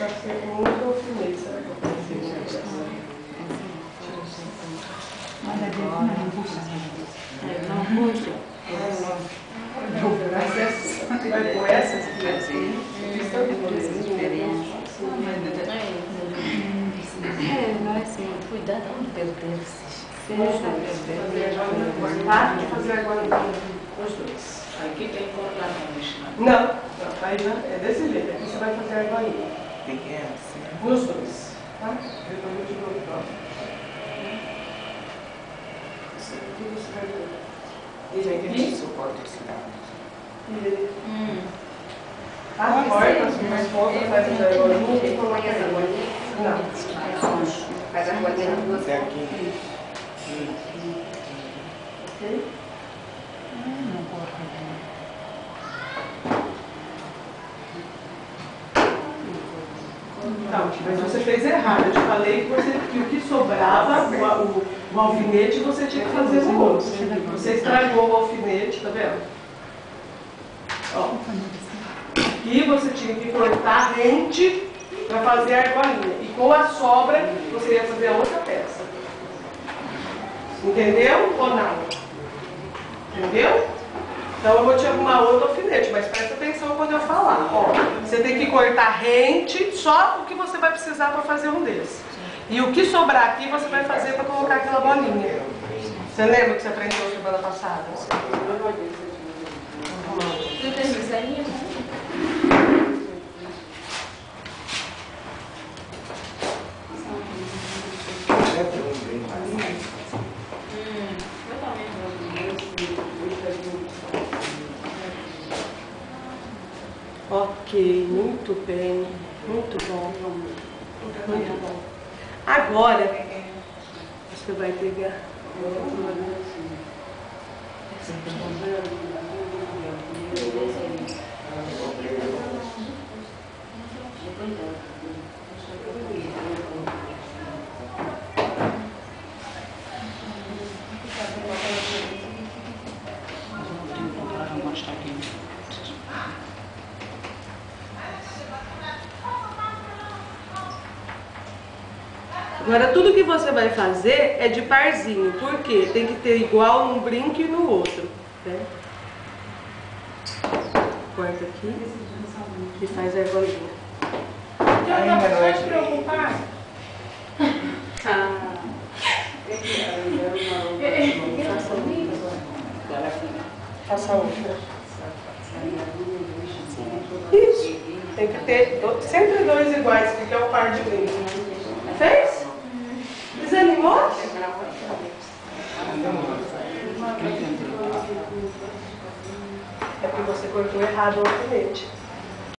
está sem muito alfinete. Será que eu consigo? Manda ver como não puxa. Não puxa. Vai ser assim. Vai com essas aqui assim. Não é assim, cuidado onde perder Cortar e fazer agora os dois. Aqui tem que cortar para mexer. Não, aí já é desse jeito. Aqui você vai fazer a argolinha. Pequeno, assim. Nos dois. Tá? Depois eu te dou o próprio. Isso aqui você vai ver. E aqui suporta esse lado. Corta, mais ponta, faz a argolinha e coloca ela. Não. Faz a argolinha nas duas Até aqui. Ok? Não corta bem. Não, mas você fez errado. Eu te falei que o que sobrava, o alfinete, você tinha que fazer o outro. Você estragou o alfinete, tá vendo? Ó. Aqui você tinha que cortar rente para fazer a argolinha. E com a sobra, você ia fazer a outra peça. Entendeu ou não? Entendeu? Então eu vou te arrumar outro alfinete, mas presta atenção quando eu falar. Ó, você tem que cortar rente só o que você vai precisar para fazer um desses. E o que sobrar aqui você vai fazer para colocar aquela bolinha. Você lembra que você aprendeu semana passada? Você tem miséria? Ok, muito bem, muito bom, muito bom. Agora, você vai pegar. Agora tudo que você vai fazer é de parzinho, porque tem que ter igual num brinco e no outro, né? Corta aqui e faz a argolinha. Ainda não é de preocupar. Faça outra. Isso. Tem que ter sempre dois iguais, porque é o par de brinco. Fez? Desanimou? É porque você cortou errado o alfinete.